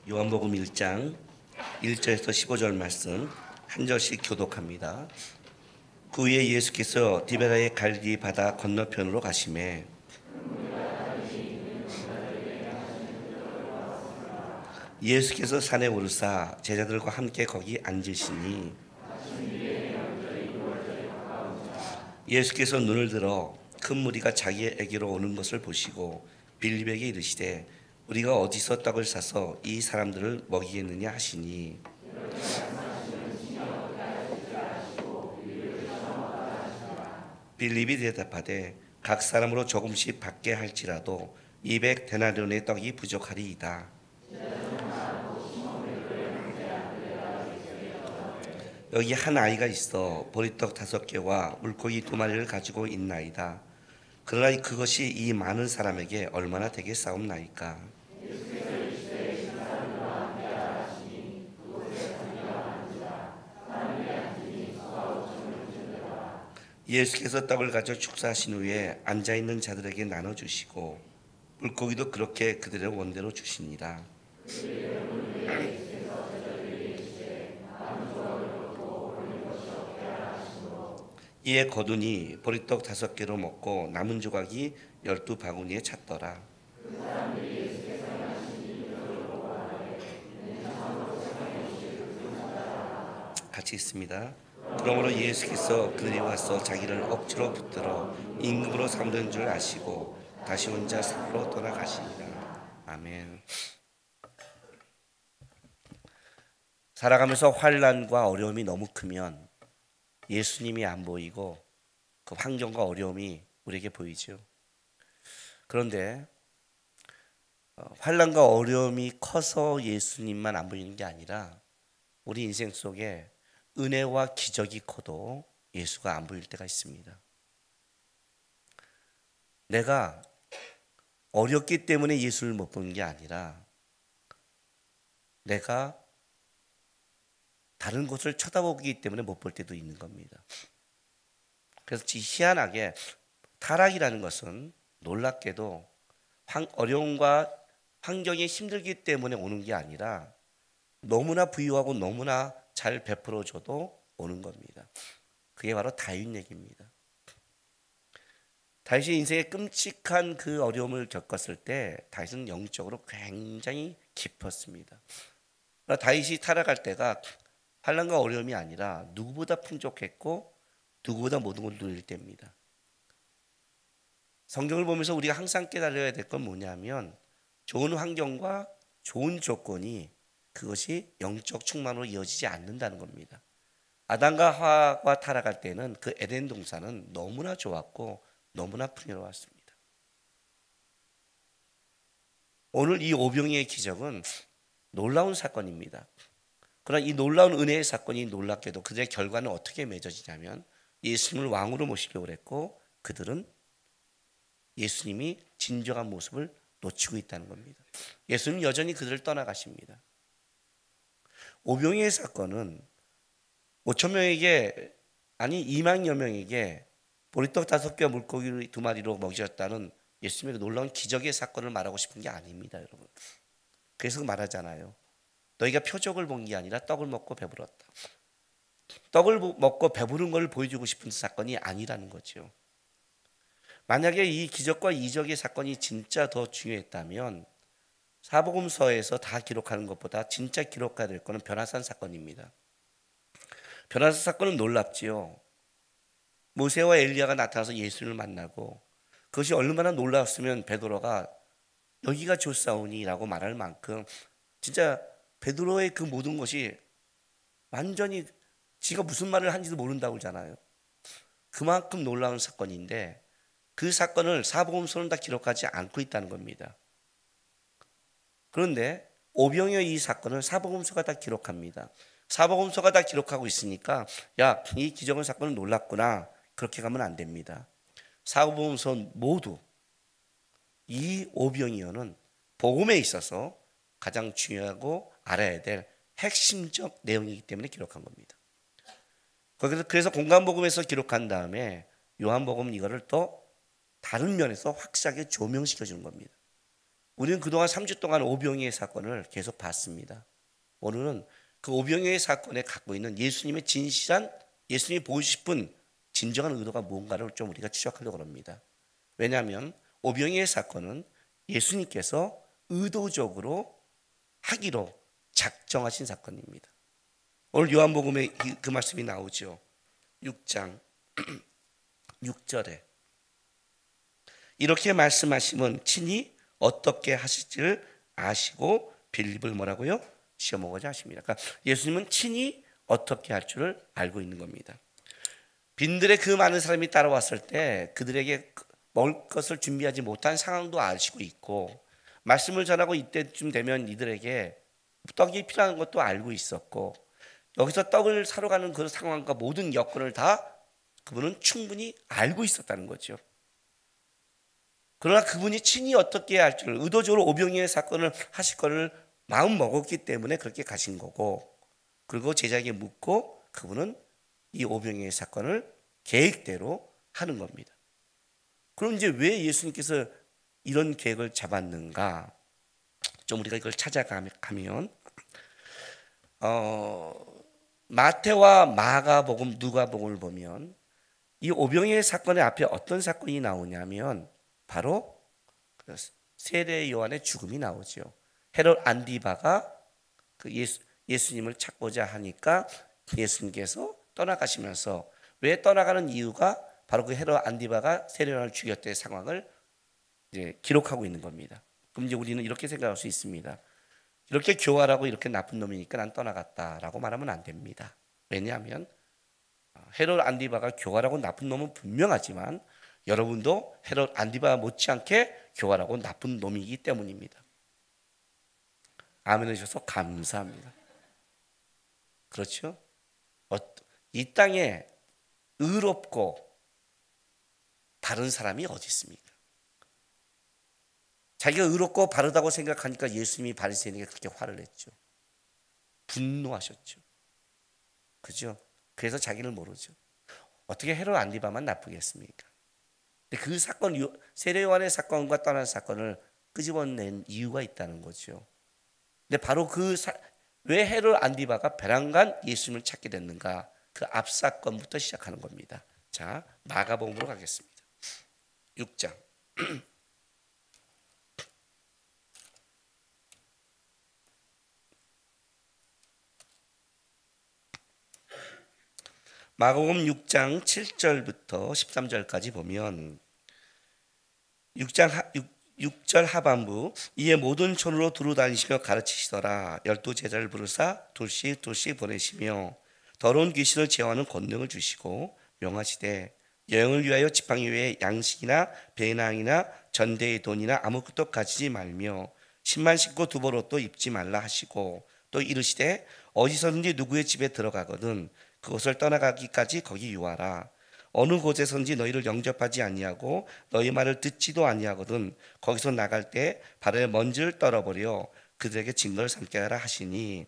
요한복음 1장 1절에서 15절 말씀 한 절씩 교독합니다. 그 후에 예수께서 디베라의 갈릴리 바다 건너편으로 가시매 예수께서 산에 오르사 제자들과 함께 거기 앉으시니 예수께서 눈을 들어 큰 무리가 자기에게로 오는 것을 보시고 빌립에게 이르시되 우리가 어디서 떡을 사서 이 사람들을 먹이겠느냐 하시니 빌립이 대답하되 각 사람으로 조금씩 받게 할지라도 200데나리온의 떡이 부족하리이다. 여기 한 아이가 있어 보리떡 5개와 물고기 2마리를 가지고 있나이다. 그러나 그것이 이 많은 사람에게 얼마나 되겠사옵나이까. 예수께서 떡을 가져 축사하신 후에 앉아있는 자들에게 나눠주시고 물고기도 그렇게 그들의 원대로 주시니라. 이에 거두니 보리떡 5개로 먹고 남은 조각이 12바구니에 찼더라. 같이 있습니다. 그러므로 예수께서 그들이 와서 자기를 억지로 붙들어 임금으로 삼는 줄 아시고 다시 혼자 산으로 돌아가시니라. 아멘. 살아가면서 환난과 어려움이 너무 크면 예수님이 안 보이고 그 환경과 어려움이 우리에게 보이죠. 그런데 환난과 어려움이 커서 예수님만 안 보이는 게 아니라 우리 인생 속에 은혜와 기적이 커도 예수가 안 보일 때가 있습니다. 내가 어렵기 때문에 예수를 못 보는 게 아니라 내가 다른 곳을 쳐다보기 때문에 못 볼 때도 있는 겁니다. 그래서 희한하게 타락이라는 것은 놀랍게도 어려움과 환경이 힘들기 때문에 오는 게 아니라 너무나 부유하고 너무나 잘 베풀어줘도 오는 겁니다. 그게 바로 다윗 얘기입니다. 다윗이 인생에 끔찍한 그 어려움을 겪었을 때 다윗은 영적으로 굉장히 깊었습니다. 다윗이 타락할 때가 환난과 어려움이 아니라 누구보다 풍족했고 누구보다 모든 걸 누릴 때입니다. 성경을 보면서 우리가 항상 깨달아야 될 건 뭐냐면 좋은 환경과 좋은 조건이 그것이 영적 충만으로 이어지지 않는다는 겁니다. 아담과 하와가 타락할 때는 그 에덴 동산은 너무나 좋았고 너무나 풍요로웠습니다. 오늘 이 오병이의 기적은 놀라운 사건입니다. 그러나 이 놀라운 은혜의 사건이 놀랍게도 그들의 결과는 어떻게 맺어지냐면 예수님을 왕으로 모시려고 했고 그들은 예수님이 진정한 모습을 놓치고 있다는 겁니다. 예수님 여전히 그들을 떠나가십니다. 오병이의 사건은 5,000명에게 아니 2만여 명에게 보리떡 5개와 물고기 2마리로 먹이셨다는 예수님의 놀라운 기적의 사건을 말하고 싶은 게 아닙니다, 여러분. 그래서 말하잖아요. 너희가 표적을 본 게 아니라 떡을 먹고 배불렀다. 떡을 먹고 배부른 걸 보여주고 싶은 사건이 아니라는 거죠. 만약에 이 기적과 이적의 사건이 진짜 더 중요했다면 사복음서에서 다 기록하는 것보다 진짜 기록해야 될 것은 변화산 사건입니다. 변화산 사건은 놀랍지요. 모세와 엘리야가 나타나서 예수를 만나고 그것이 얼마나 놀라웠으면 베드로가 여기가 좋사오니라고 말할 만큼 진짜 베드로의 그 모든 것이 완전히 지가 무슨 말을 한지도 모른다고 하잖아요. 그만큼 놀라운 사건인데 그 사건을 사복음서는 다 기록하지 않고 있다는 겁니다. 그런데 오병이의 이 사건을 사복음서가 다 기록합니다. 사복음서가 다 기록하고 있으니까 야, 이 기적의 사건은 놀랍구나. 그렇게 가면 안 됩니다. 사복음서 모두 이 오병이어는 복음에 있어서 가장 중요하고 알아야 될 핵심적 내용이기 때문에 기록한 겁니다. 그래서 공간복음에서 기록한 다음에 요한복음은 이거를 또 다른 면에서 확실하게 조명시켜 주는 겁니다. 우리는 그동안 3주 동안 오병이의 사건을 계속 봤습니다. 오늘은 그 오병이의 사건에 갖고 있는 예수님의 진실한, 예수님이 보고 싶은 진정한 의도가 뭔가를 좀 우리가 추적하려고 합니다. 왜냐하면 오병이의 사건은 예수님께서 의도적으로 하기로 작정하신 사건입니다. 오늘 요한복음에 그 말씀이 나오죠. 6장 6절에 이렇게 말씀하시면 친히 어떻게 하실지를 아시고 빌립을 뭐라고요? 시험하고자 하십니다. 그러니까 예수님은 친히 어떻게 할 줄을 알고 있는 겁니다. 빈들의 그 많은 사람이 따라왔을 때 그들에게 먹을 것을 준비하지 못한 상황도 아시고 있고, 말씀을 전하고 이때쯤 되면 이들에게 떡이 필요한 것도 알고 있었고, 여기서 떡을 사러 가는 그 상황과 모든 여건을 다 그분은 충분히 알고 있었다는 거죠. 그러나 그분이 친히 어떻게 할 줄, 의도적으로 오병이의 사건을 하실 거를 마음 먹었기 때문에 그렇게 가신 거고, 그리고 제자에게 묻고 그분은 이 오병이의 사건을 계획대로 하는 겁니다. 그럼 이제 왜 예수님께서 이런 계획을 잡았는가? 좀 우리가 이걸 찾아가면 마태와 마가복음, 누가복음을 보면 이 오병이의 사건의 앞에 어떤 사건이 나오냐면 바로 세례 요한의 죽음이 나오죠. 헤롯 안디바가 그 예수님을 찾고자 하니까 예수님께서 떠나가시면서, 왜 떠나가는 이유가 바로 그 헤롯 안디바가 세례 요한을 죽였던 상황을 이제 기록하고 있는 겁니다. 그럼 이제 우리는 이렇게 생각할 수 있습니다. 이렇게 교활하고 이렇게 나쁜 놈이니까 난 떠나갔다라고 말하면 안 됩니다. 왜냐하면 헤롯 안디바가 교활하고 나쁜 놈은 분명하지만 여러분도 헤롯 안디바 못지않게 교활하고 나쁜 놈이기 때문입니다. 아멘 해주셔서 감사합니다. 그렇죠? 이 땅에 의롭고 바른 사람이 어디 있습니까? 자기가 의롭고 바르다고 생각하니까 예수님이 바리새인에게 그렇게 화를 냈죠. 분노하셨죠. 그죠? 그래서 자기를 모르죠. 어떻게 헤롯 안디바만 나쁘겠습니까? 근데 그 사건, 세례 요한의 사건과 떠난 사건을 끄집어낸 이유가 있다는 거죠. 근데 바로 왜 헤롯 안디바가 배란간 예수님을 찾게 됐는가? 그 앞 사건부터 시작하는 겁니다. 자, 마가복음으로 가겠습니다. 6장. 마가복음 6장 7절부터 13절까지 보면 6절 하반부, 이에 모든 촌으로 두루 다니시며 가르치시더라. 12제자를 부르사 둘씩 보내시며 더러운 귀신을 제어하는 권능을 주시고 명하시되 여행을 위하여 지팡이 외에 양식이나 배낭이나 전대의 돈이나 아무것도 가지지 말며 신만 신고 두벌옷도 입지 말라 하시고, 또 이르시되 어디서든지 누구의 집에 들어가거든 그곳을 떠나가기까지 거기 유하라. 어느 곳에선지 너희를 영접하지 아니하고 너희 말을 듣지도 아니하거든 거기서 나갈 때 발에 먼지를 떨어버려 그들에게 증거를 삼게 하라 하시니,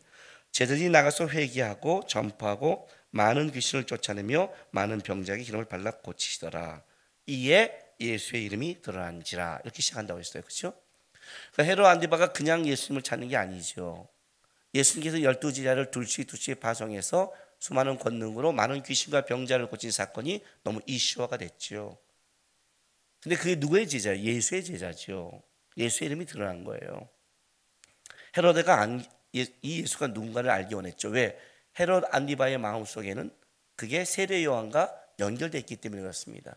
제자들이 나가서 회개하고 전파하고 많은 귀신을 쫓아내며 많은 병자에게 기름을 발라 고치시더라. 이에 예수의 이름이 드러난지라. 이렇게 시작한다고 했어요. 그렇죠? 그러니까 헤롯 안디바가 그냥 예수님을 찾는 게 아니죠. 예수님께서 12제자를 둘씩 파송해서 수많은 권능으로 많은 귀신과 병자를 고친 사건이 너무 이슈화가 됐죠. 근데 그게 누구의 제자예요? 예수의 제자죠. 예수의 이름이 드러난 거예요. 헤로데가 이 예수가 누군가를 알기 원했죠. 왜? 헤롯 안디바의 마음속에는 그게 세례 요한과 연결되어 있기 때문에 그렇습니다.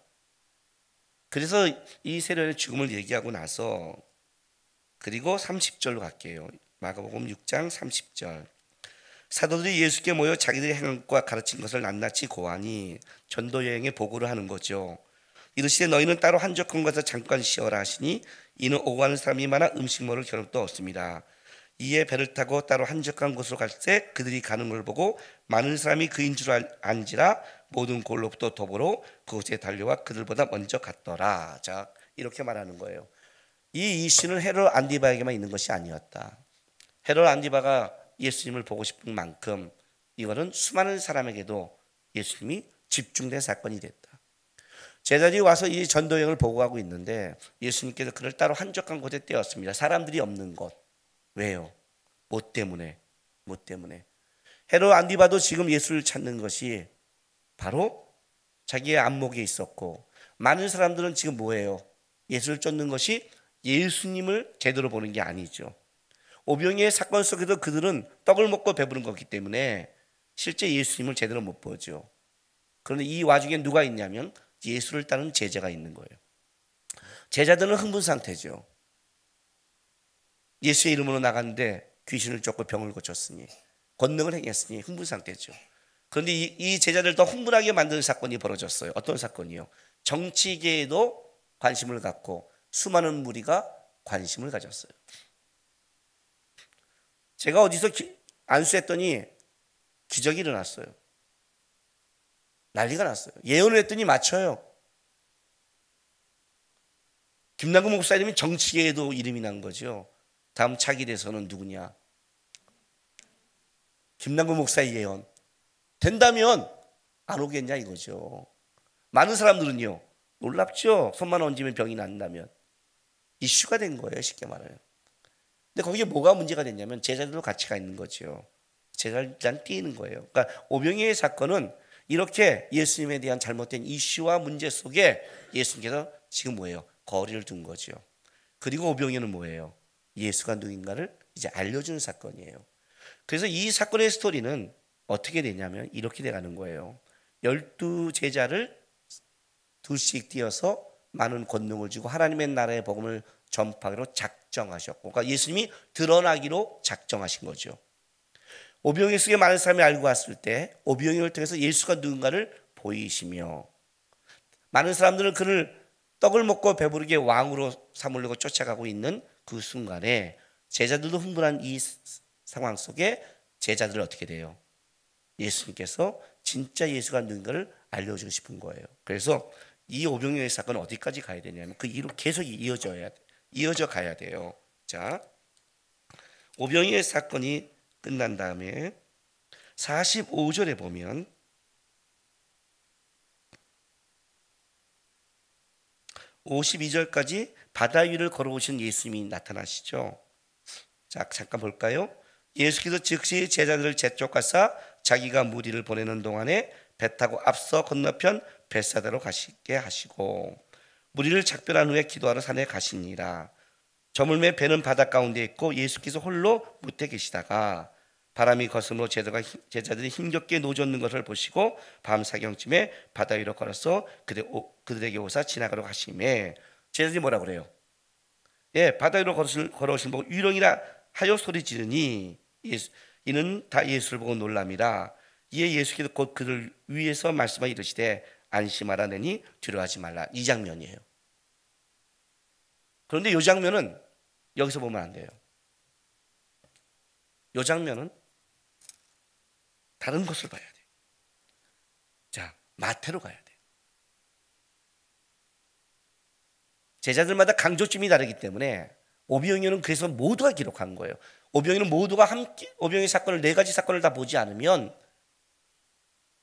그래서 이 세례 요한의 죽음을 얘기하고 나서, 그리고 30절로 갈게요. 마가복음 6장 30절. 사도들이 예수께 모여 자기들의 행한 것과 가르친 것을 낱낱이 고하니 전도 여행에 보고를 하는 거죠. 이르시되 너희는 따로 한적한 곳에서 잠깐 쉬어라 하시니, 이는 오고 가는 사람이 많아 음식 먹을 겨를도 없습니다. 이에 배를 타고 따로 한적한 곳으로 갈 때 그들이 가는 걸 보고 많은 사람이 그인 줄 안지라 모든 골로부터 도보로 그곳에 달려와 그들보다 먼저 갔더라. 자, 이렇게 말하는 거예요. 이 이슈는 헤롯 안디바에게만 있는 것이 아니었다. 헤롯 안디바가 예수님을 보고 싶은 만큼 이거는 수많은 사람에게도 예수님이 집중된 사건이 됐다. 제자들이 와서 이 전도여행을 보고하고 있는데 예수님께서 그를 따로 한적한 곳에 떼었습니다. 사람들이 없는 곳. 왜요? 뭐 때문에? 뭐 때문에? 헤롯 안디바도 지금 예수를 찾는 것이 바로 자기의 안목에 있었고, 많은 사람들은 지금 뭐예요? 예수를 쫓는 것이 예수님을 제대로 보는 게 아니죠. 오병이의 사건 속에서 그들은 떡을 먹고 배부른 거기 때문에 실제 예수님을 제대로 못 보죠. 그런데 이 와중에 누가 있냐면 예수를 따르는 제자가 있는 거예요. 제자들은 흥분 상태죠. 예수의 이름으로 나갔는데 귀신을 쫓고 병을 고쳤으니, 권능을 행했으니 흥분 상태죠. 그런데 이 제자들 더 흥분하게 만드는 사건이 벌어졌어요. 어떤 사건이요? 정치계에도 관심을 갖고 수많은 무리가 관심을 가졌어요. 제가 어디서 안수했더니 기적이 일어났어요. 난리가 났어요. 예언을 했더니 맞춰요. 김남국 목사 이름이 정치계에도 이름이 난 거죠. 다음 차기 대선은 누구냐? 김남국 목사의 예언 된다면 안 오겠냐 이거죠. 많은 사람들은요, 놀랍죠. 손만 얹으면 병이 난다면. 이슈가 된 거예요, 쉽게 말해요. 근데 거기에 뭐가 문제가 됐냐면 제자들도 같이 가 있는 거죠. 제자들만 뛰는 거예요. 그러니까 오병이의 사건은 이렇게 예수님에 대한 잘못된 이슈와 문제 속에 예수님께서 지금 뭐예요? 거리를 둔 거죠. 그리고 오병이는 뭐예요? 예수가 누군가를 이제 알려주는 사건이에요. 그래서 이 사건의 스토리는 어떻게 되냐면 이렇게 돼가는 거예요. 12 제자를 둘씩 띄어서 많은 권능을 주고 하나님의 나라의 복음을 전파하기로 작정하셨고, 그러니까 예수님이 드러나기로 작정하신 거죠. 오병이어 속에 많은 사람이 알고 왔을 때 오병이어를 통해서 예수가 누군가를 보이시며, 많은 사람들은 그를 떡을 먹고 배부르게 왕으로 삼으려고 쫓아가고 있는 그 순간에 제자들도 흥분한 이 상황 속에 제자들은 어떻게 돼요? 예수님께서 진짜 예수가 누군가를 알려주고 싶은 거예요. 그래서 이 오병이어의 사건은 어디까지 가야 되냐면 그 이로 계속 이어져 가야 돼요. 자, 오병이어의 사건이 끝난 다음에 45절에 보면 (52절까지) 바다 위를 걸어오신 예수님이 나타나시죠. 자, 잠깐 볼까요? 예수께서 즉시 제자들을 재촉하사 자기가 무리를 보내는 동안에 배 타고 앞서 건너편 벳사다로 가시게 하시고, 무리를 작별한 후에 기도하러 산에 가시니라. 저물매 배는 바다 가운데 있고 예수께서 홀로 무태 계시다가 바람이 거스므로 제자들이 힘겹게 노젓는 것을 보시고 밤 사경쯤에 바다 위로 걸어서 그들에게 오사 지나가러 가시매, 제자들이 뭐라 그래요? 예, 바다 위로 걸어오신 보고 유령이라 하여 소리 지르니 이는 다 예수를 보고 놀람이라. 이에 예수께서 곧 그들 위에서 말씀하 이르시되 안심하라 내니 두려워하지 말라. 이 장면이에요. 그런데 이 장면은 여기서 보면 안 돼요. 이 장면은 다른 곳을 봐야 돼요. 자, 마태로 가야 돼요. 제자들마다 강조점이 다르기 때문에 오병이어는 그래서 모두가 기록한 거예요. 오병이어는 모두가 함께 오병이어 사건을, 네 가지 사건을 다 보지 않으면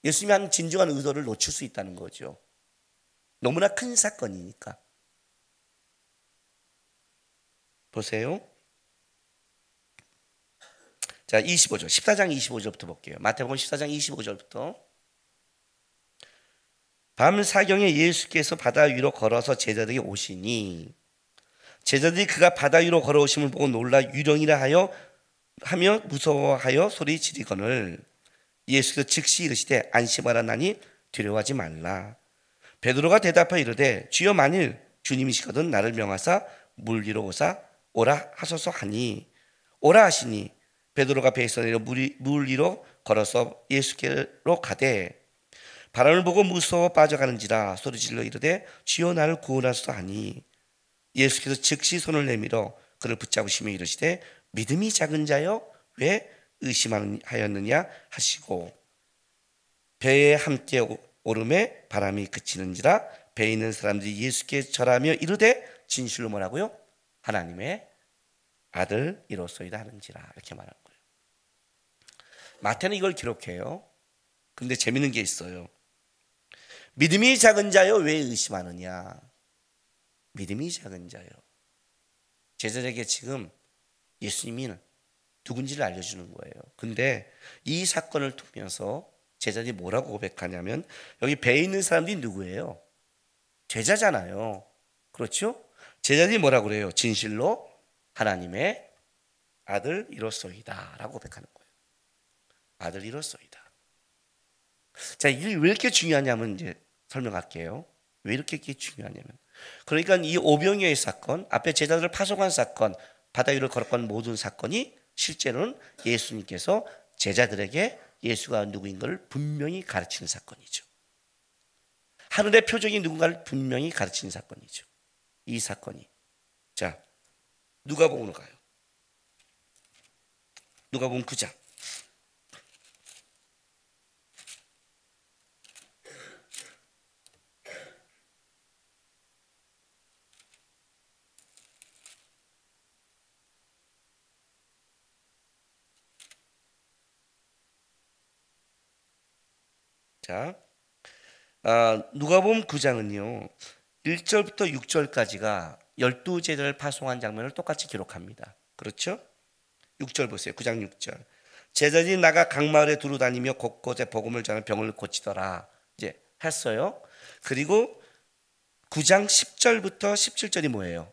예수님이 한 진정한 의도를 놓칠 수 있다는 거죠. 너무나 큰 사건이니까. 보세요. 자, 25절, 14장 25절부터 볼게요. 마태복음 14장 25절부터. 밤 사경에 예수께서 바다 위로 걸어서 제자들에게 오시니 제자들이 그가 바다 위로 걸어오심을 보고 놀라 유령이라 하며 무서워하여 소리 지르거늘 예수께서 즉시 이르시되 안심하라 나니 두려워하지 말라. 베드로가 대답하여 이르되 주여 만일 주님이시거든 나를 명하사 물 위로 오라 하소서 하니 오라 하시니 베드로가 배에서 내려 물 위로 걸어서 예수께로 가되 바람을 보고 무서워 빠져가는지라 소리질러 이르되 주여 나를 구원하소서 하니 예수께서 즉시 손을 내밀어 그를 붙잡으시며 이르시되 믿음이 작은 자여 왜 의심하였느냐 하시고 배에 함께 오름에 바람이 그치는지라 배에 있는 사람들이 예수께 절하며 이르되 진실로 뭐라고요? 하나님의 아들이로소이다 하는지라 이렇게 말한 거예요. 마태는 이걸 기록해요. 그런데 재밌는 게 있어요. 믿음이 작은 자여 왜 의심하느냐. 믿음이 작은 자여. 제자들에게 지금 예수님이 누군지를 알려주는 거예요. 근데 이 사건을 통해서 제자들이 뭐라고 고백하냐면, 여기 배에 있는 사람들이 누구예요? 제자잖아요. 그렇죠? 제자들이 뭐라고 그래요? 진실로 하나님의 아들이로소이다 라고 고백하는 거예요. 아들이로소이다. 자, 이게 왜 이렇게 중요하냐면 이제 설명할게요. 왜 이렇게 중요하냐면, 그러니까 이 오병이어의 사건, 앞에 제자들을 파송한 사건, 바다 위를 걸어간 모든 사건이 실제로는 예수님께서 제자들에게 예수가 누구인 걸 분명히 가르치는 사건이죠. 하늘의 표적이 누군가를 분명히 가르치는 사건이죠. 이 사건이. 자, 누가복음으로 가요. 누가복음 9장. 자, 누가복음 9장은요 1절부터 6절까지가 12제자를 파송한 장면을 똑같이 기록합니다. 그렇죠? 6절 보세요. 9장 6절. 제자들이 나가 각 마을에 두루 다니며 곳곳에 복음을 전하며 병을 고치더라. 이제 했어요. 그리고 9장 10절부터 17절이 뭐예요?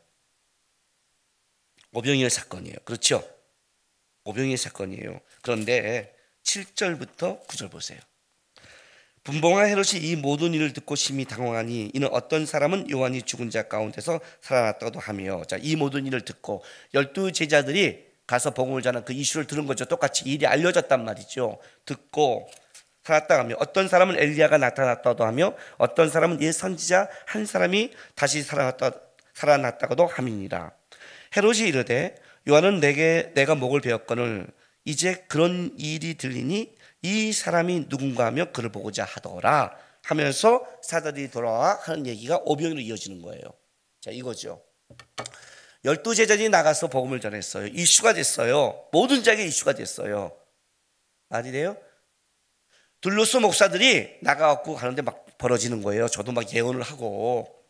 오병이어 사건이에요. 그렇죠? 오병이어 사건이에요. 그런데 7절부터 9절 보세요. 분봉한 헤롯이 이 모든 일을 듣고 심히 당황하니 이는 어떤 사람은 요한이 죽은 자 가운데서 살아났다고도 하며, 자, 이 모든 일을 듣고 12제자들이 가서 복음을 전한 그 이슈를 들은 거죠. 똑같이 일이 알려졌단 말이죠. 듣고 살았다 하며, 어떤 사람은 엘리야가 나타났다고도 하며 어떤 사람은 옛 선지자 한 사람이 다시 살아났다고도 함이니라. 헤롯이 이르되 요한은 내가 목을 베었거늘 이제 그런 일이 들리니 이 사람이 누군가 하며 그를 보고자 하더라 하면서 사자들이 돌아와 하는 얘기가 오병이로 이어지는 거예요. 자, 이거죠. 12제자들이 나가서 복음을 전했어요. 이슈가 됐어요. 모든 자에게 이슈가 됐어요. 말이 돼요? 둘로스 목사들이 나가갖고 가는데 막 벌어지는 거예요. 저도 막 예언을 하고.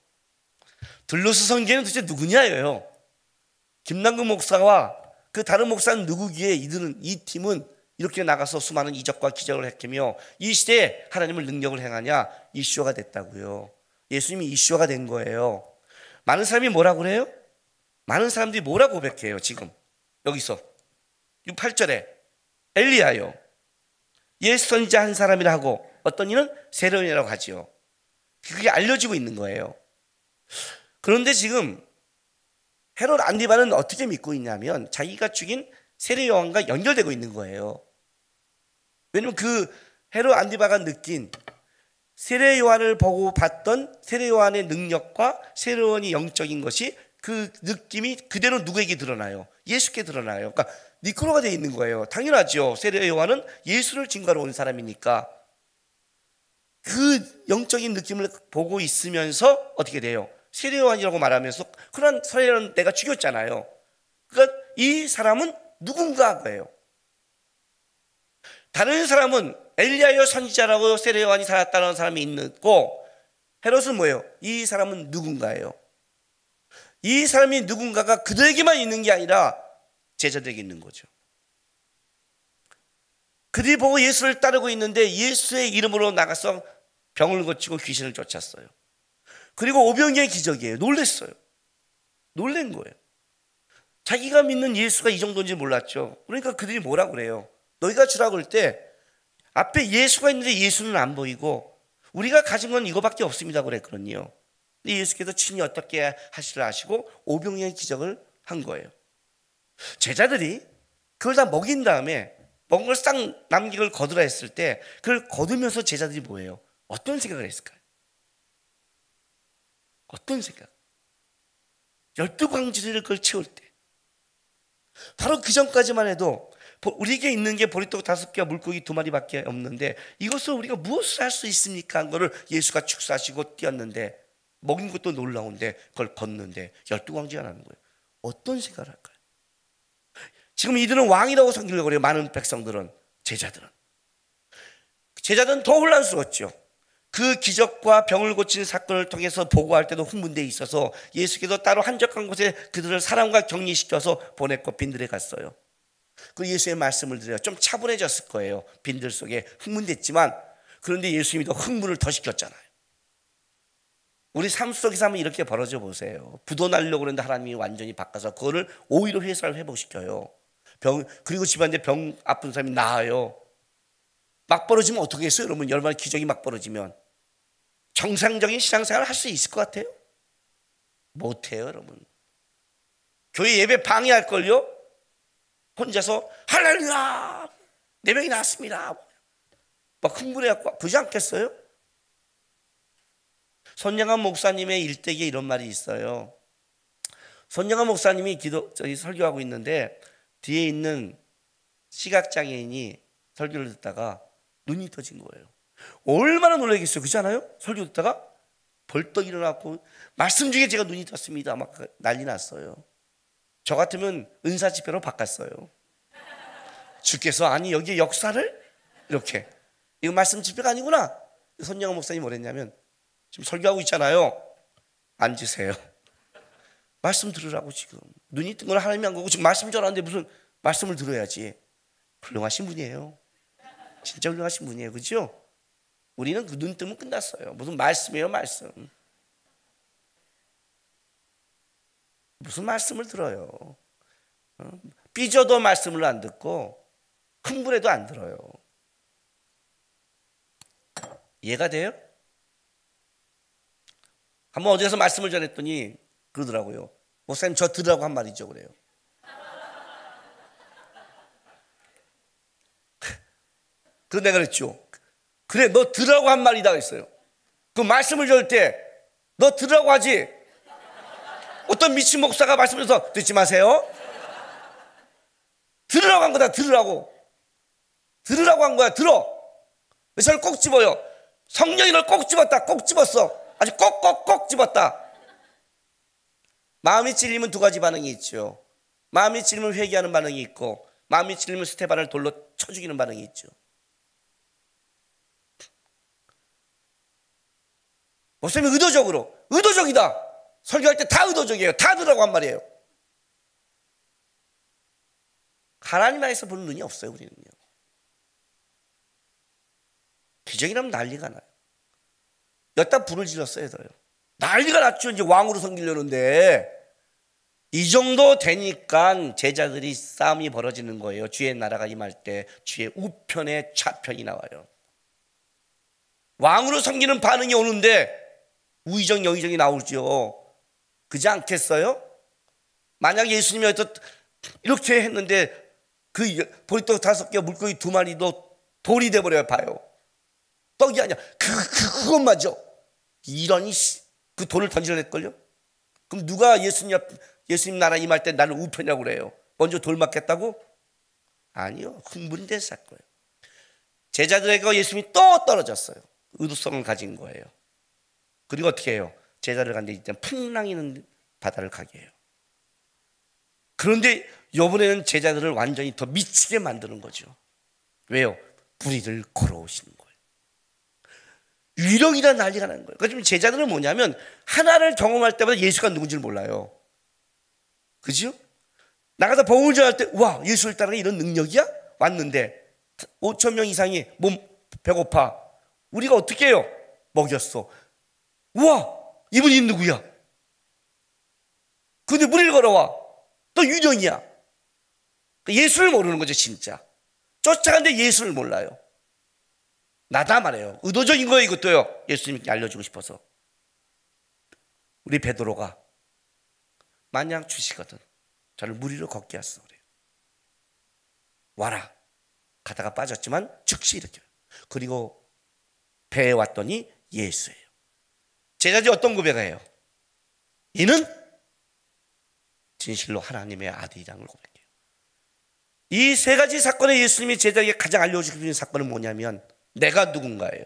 둘로스 성계는 도대체 누구냐예요. 김남근 목사와 그 다른 목사는 누구기에 이 팀은 이렇게 나가서 수많은 이적과 기적을 했으며 이 시대에 하나님을 능력을 행하냐, 이슈가 됐다고요. 예수님이 이슈가 된 거예요. 많은 사람이 뭐라고 그래요? 많은 사람들이 뭐라고 고백해요? 지금 여기서 8절에 엘리야요, 옛 선지자 한 사람이라 하고 어떤 이는 세례요한이라고 하지요. 그게 알려지고 있는 거예요. 그런데 지금 헤롯 안디바는 어떻게 믿고 있냐면 자기가 죽인 세례요한과 연결되고 있는 거예요. 왜냐면 그 헤롯 안디바가 느낀 세례요한을 보고 봤던 세례요한의 능력과 세례요한이 영적인 것이, 그 느낌이 그대로 누구에게 드러나요? 예수께 드러나요. 그러니까 니코로가 되어 있는 거예요. 당연하죠. 세례요한은 예수를 증거하러 온 사람이니까 그 영적인 느낌을 보고 있으면서 어떻게 돼요? 세례요한이라고 말하면서 그런 세례요한 내가 죽였잖아요. 그러니까 이 사람은 누군가 거예요. 다른 사람은 엘리야여 선지자라고 세례요한이 살았다는 사람이 있고, 헤롯은 뭐예요? 이 사람은 누군가예요. 이 사람이 누군가가 그들에게만 있는 게 아니라 제자들에게 있는 거죠. 그들이 보고 예수를 따르고 있는데 예수의 이름으로 나가서 병을 고치고 귀신을 쫓았어요. 그리고 오병이어의 기적이에요. 놀랬어요. 놀란 거예요. 자기가 믿는 예수가 이 정도인지 몰랐죠. 그러니까 그들이 뭐라고 그래요? 너희가 주라고 그럴 때 앞에 예수가 있는데 예수는 안 보이고 우리가 가진 건 이거밖에 없습니다 그랬거든요. 근데 예수께서 친히 어떻게 하시라 하시고 오병이어의 기적을 한 거예요. 제자들이 그걸 다 먹인 다음에 먹은 걸 싹 남긴 걸 거두라 했을 때 그걸 거두면서 제자들이 뭐예요? 어떤 생각을 했을까요? 어떤 생각? 12광주리를 그걸 채울 때 바로 그 전까지만 해도 우리에게 있는 게 보리떡 5개와 물고기 2마리밖에 없는데 이것을 우리가 무엇을 할 수 있습니까? 한 거를 예수가 축사하시고 뛰었는데 먹인 것도 놀라운데 그걸 걷는데 12광주리가 나는 거예요. 어떤 생각을 할까요? 지금 이들은 왕이라고 섬기려고 그래요. 많은 백성들은. 제자들은 더 혼란스러웠죠. 그 기적과 병을 고치는 사건을 통해서 보고할 때도 흥분되어 있어서 예수께서 따로 한적한 곳에 그들을 사람과 격리시켜서 보냈고 빈들에 갔어요. 그 예수의 말씀을 들어요. 좀 차분해졌을 거예요. 빈들 속에 흥분됐지만, 그런데 예수님이 더 흥분을 더 시켰잖아요. 우리 삶 속에서 한번 이렇게 벌어져 보세요. 부도 나려고 그러는데 하나님이 완전히 바꿔서 그거를 오히려 회사를 회복시켜요. 그리고 집안에 병 아픈 사람이 나아요. 막 벌어지면 어떻게 했어요? 여러분, 얼마나 기적이 막 벌어지면 정상적인 신앙생활을 할 수 있을 것 같아요? 못해요, 여러분. 교회 예배 방해할걸요? 혼자서 할렐루야 4명이 나왔습니다 막 흥분해갖고 그러지 않겠어요? 손영환 목사님의 일대기에 이런 말이 있어요. 손영환 목사님이 설교하고 있는데 뒤에 있는 시각장애인이 설교를 듣다가 눈이 떠진 거예요. 얼마나 놀라겠어요. 그렇지 않아요? 설교 듣다가 벌떡 일어나고 말씀 중에 제가 눈이 떴습니다 막 난리 났어요. 저 같으면 은사 집회로 바꿨어요. 주께서 아니 여기에 역사를 이렇게, 이거 말씀 집회가 아니구나. 손영환 목사님 뭐랬냐면, 지금 설교하고 있잖아요. 앉으세요. 말씀 들으라고. 지금 눈이 뜬 건 하나님이 한 거고 지금 말씀 전하는데 무슨 말씀을 들어야지. 훌륭하신 분이에요. 진짜 훌륭하신 분이에요. 그렇죠? 우리는 그 눈 뜨면 끝났어요. 무슨 말씀이에요, 말씀. 무슨 말씀을 들어요. 삐져도 말씀을 안 듣고 흥분해도 안 들어요. 이해가 돼요? 한번 어디서 말씀을 전했더니 그러더라고요. 목사님 저 들으라고 한 말이죠. 그래요. 그래서 내가 그랬죠. 그래 너 들으라고 한 말이다 그랬어요. 그 말씀을 전할 때 너 들으라고 하지. 어떤 미친 목사가 말씀해서 듣지 마세요. 들으라고 한 거다. 들으라고 한 거야. 들어. 저를 꼭 집어요. 성령이 널 꼭 집었다. 꼭 집었어. 아주 꼭꼭꼭 집었다. 마음이 찔리면 두 가지 반응이 있죠. 마음이 찔리면 회개하는 반응이 있고, 마음이 찔리면 스테반을 돌로 쳐 죽이는 반응이 있죠. 목사님이 의도적이다. 설교할 때 다 의도적이에요. 다 들으라고 한 말이에요. 하나님 안에서 보는 눈이 없어요. 우리는요. 기적이라면 난리가 나요. 여기다 불을 질렀어요. 난리가 났죠. 이제 왕으로 섬기려는데 이 정도 되니까 제자들이 싸움이 벌어지는 거예요. 주의 나라가 임할 때 주의 우편에 좌편이 나와요. 왕으로 섬기는 반응이 오는데 우의정 여의정이 나오죠. 그지 않겠어요? 만약 예수님이 이렇게 했는데 그 보리떡 5개 물고기 2마리도 돌이 돼버려요. 봐요. 떡이 아니야. 그것 맞아. 이런 그 돌을 던지려냈걸요? 그럼 누가 예수님 나라 임할 때 나는 우편이라고 그래요? 먼저 돌 맞겠다고? 아니요. 흥분돼서 할 거예요. 제자들에게 예수님이 또 떨어졌어요. 의도성을 가진 거예요. 그리고 어떻게 해요? 제자들 간데 이제 풍랑이 있는 바다를 가게 해요. 그런데 이번에는 제자들을 완전히 더 미치게 만드는 거죠. 왜요? 불의를 걸어오시는 거예요. 위력이란 난리가 나는 거예요. 그러니까 제자들은 뭐냐면 하나를 경험할 때마다 예수가 누군지를 몰라요. 그죠? 나가서 복음을 전할 때 와, 예수를 따르는 이런 능력이야? 왔는데 5,000명 이상이 몸 배고파. 우리가 어떻게 해요? 먹였어. 우와, 이분이 누구야? 근데 무리를 걸어와. 또 유령이야. 예수를 모르는 거죠, 진짜. 쫓아가는데 예수를 몰라요. 나다 말해요. 의도적인 거예요, 이것도요. 예수님께 알려주고 싶어서. 우리 베드로가 만약 주시거든 저를 무리로 걷게 하소 그래요. 와라. 가다가 빠졌지만 즉시 일으켜요. 그리고 배에 왔더니 예수예요. 제자들이 어떤 고백을 해요? 이는 진실로 하나님의 아들이라는 걸 고백해요. 이 3가지 사건에 예수님이 제자에게 가장 알려주고 싶은 사건은 뭐냐면 내가 누군가예요.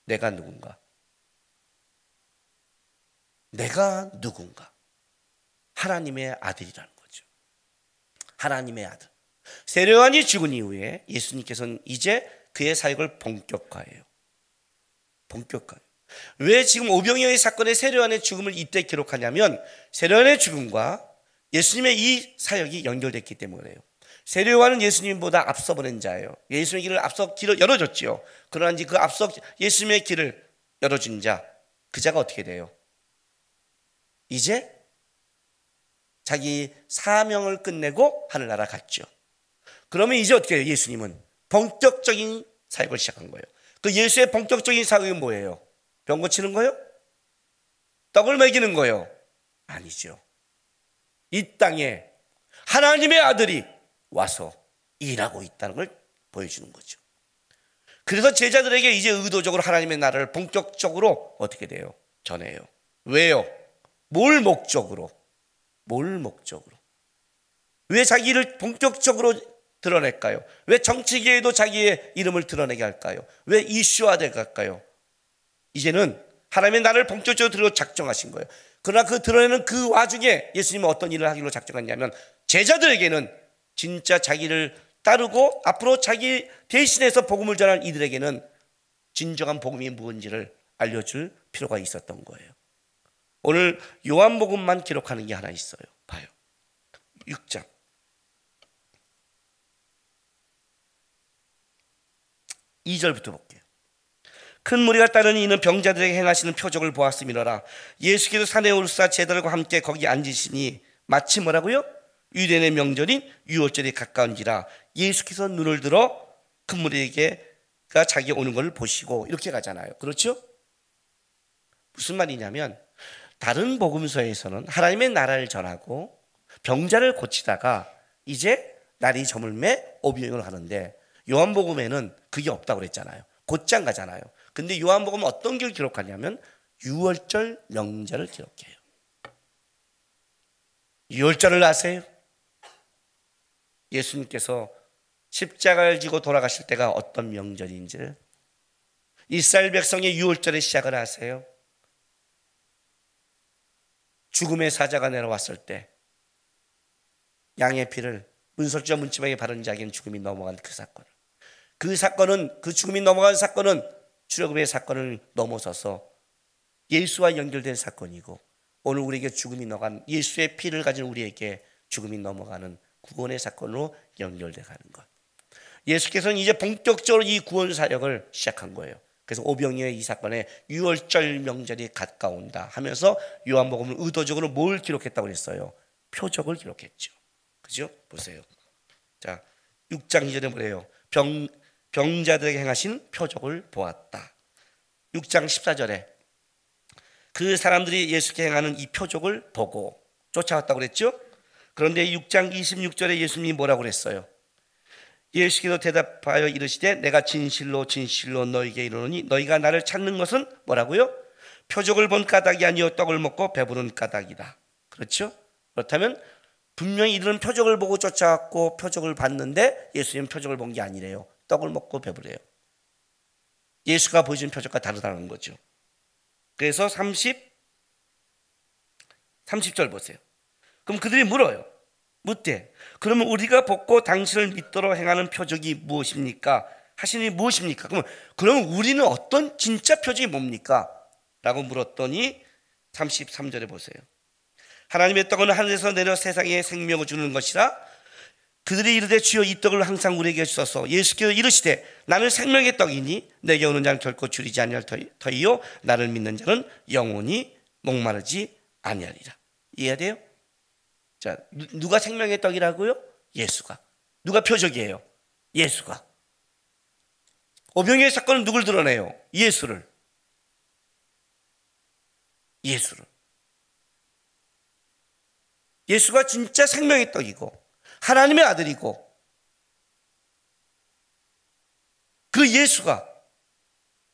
내가 누군가. 하나님의 아들이라는 거죠. 하나님의 아들. 세례요한이 죽은 이후에 예수님께서는 이제 그의 사역을 본격화해요. 본격화해요. 왜 지금 오병이어의 사건의 세례요한의 죽음을 이때 기록하냐면 세례요한의 죽음과 예수님의 이 사역이 연결됐기 때문에요. 세례요한은 예수님보다 앞서 보낸 자예요. 예수님의 길을 앞서 길을 열어줬지요. 그러나 이제 그 앞서 예수님의 길을 열어준 자, 그 자가 어떻게 돼요? 이제 자기 사명을 끝내고 하늘나라 갔죠. 그러면 이제 어떻게 해요? 예수님은 본격적인 사역을 시작한 거예요. 그 예수의 본격적인 사역이 뭐예요? 병 고치는 거요? 떡을 먹이는 거요? 아니죠. 이 땅에 하나님의 아들이 와서 일하고 있다는 걸 보여주는 거죠. 그래서 제자들에게 이제 의도적으로 하나님의 나라를 본격적으로 어떻게 돼요? 전해요. 왜요? 뭘 목적으로? 뭘 목적으로? 왜 자기 일을 본격적으로 드러낼까요? 왜 정치계에도 자기의 이름을 드러내게 할까요? 왜 이슈화되게 할까요? 이제는 하나님의 나라를 본격적으로 드러내고 작정하신 거예요. 그러나 그 드러내는 그 와중에 예수님은 어떤 일을 하기로 작정했냐면 제자들에게는 진짜 자기를 따르고 앞으로 자기 대신해서 복음을 전할 이들에게는 진정한 복음이 무엇인지를 알려줄 필요가 있었던 거예요. 오늘 요한복음만 기록하는 게 하나 있어요. 봐요. 6장 2절부터 볼게요. 큰 무리가 따르니 이는 병자들에게 행하시는 표적을 보았음이로라. 예수께서 산에 오르사 제자들과 함께 거기 앉으시니 마치 뭐라고요? 유대인의 명절인 유월절이 가까운지라. 예수께서 눈을 들어 큰 무리에게가 자기 오는 것을 보시고 이렇게 가잖아요. 그렇죠? 무슨 말이냐면 다른 복음서에서는 하나님의 나라를 전하고 병자를 고치다가 이제 날이 저물매 오병이어를 하는데 요한복음에는 그게 없다고 그랬잖아요. 곧장 가잖아요. 근데 요한복음은 어떤 걸 기록하냐면 유월절 명절을 기록해요. 유월절을 아세요? 예수님께서 십자가를 지고 돌아가실 때가 어떤 명절인지를, 이스라엘 백성의 유월절의 시작을 아세요? 죽음의 사자가 내려왔을 때 양의 피를 문설주와 문지방에 바른 자에게는 죽음이 넘어간 그 사건. 그 사건은, 그 죽음이 넘어간 사건은 출애굽의 사건을 넘어서서 예수와 연결된 사건이고, 오늘 우리에게 죽음이 넘어간, 예수의 피를 가진 우리에게 죽음이 넘어가는 구원의 사건으로 연결돼 가는 것. 예수께서는 이제 본격적으로 이 구원 사역을 시작한 거예요. 그래서 오병이어의 이 사건에 유월절 명절이 가까운다 하면서 요한복음은 의도적으로 뭘 기록했다고 그랬어요? 표적을 기록했죠. 그죠? 보세요. 자, 6장 2절에 뭐래요? 병자들에게 행하신 표적을 보았다. 6장 14절에 그 사람들이 예수께 행하는 이 표적을 보고 쫓아왔다고 그랬죠? 그런데 6장 26절에 예수님이 뭐라고 그랬어요? 예수께서 대답하여 이르시되 내가 진실로 진실로 너희에게 이르노니 너희가 나를 찾는 것은 뭐라고요? 표적을 본 까닭이 아니요 떡을 먹고 배부른 까닭이다. 그렇죠? 그렇다면 분명히 이들은 표적을 보고 쫓아왔고 표적을 봤는데 예수님은 표적을 본 게 아니래요. 떡을 먹고 배부래요. 예수가 보여준 표적과 다르다는 거죠. 그래서 30절 보세요. 그럼 그들이 물어요. 묻되 그러면 우리가 벗고 당신을 믿도록 행하는 표적이 무엇입니까? 하시니 무엇입니까? 그러면 우리는 어떤 진짜 표적이 뭡니까? 라고 물었더니 33절에 보세요. 하나님의 떡은 하늘에서 내려 세상에 생명을 주는 것이라. 그들이 이르되 주여 이 떡을 항상 우리에게 주소서. 예수께서 이르시되 나는 생명의 떡이니 내게 오는 자는 결코 줄이지 아니할 터이요 나를 믿는 자는 영원히 목마르지 아니하리라. 이해돼요? 자, 누가 생명의 떡이라고요? 예수가. 누가 표적이에요? 예수가. 오병이어의 사건은 누굴 드러내요? 예수를. 예수가 진짜 생명의 떡이고 하나님의 아들이고, 그 예수가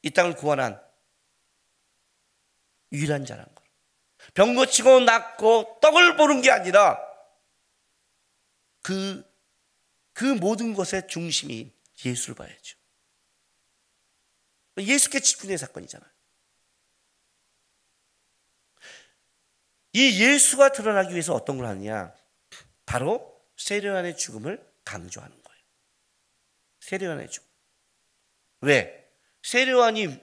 이 땅을 구원한 유일한 자라는 거예요. 병 고치고 낫고 떡을 보는 게 아니라 그 모든 것의 중심이 예수를 봐야죠. 예수께 집중된 사건이잖아요. 이 예수가 드러나기 위해서 어떤 걸 하느냐? 바로 세례요한의 죽음을 강조하는 거예요. 세례요한의 죽음. 왜? 세례요한이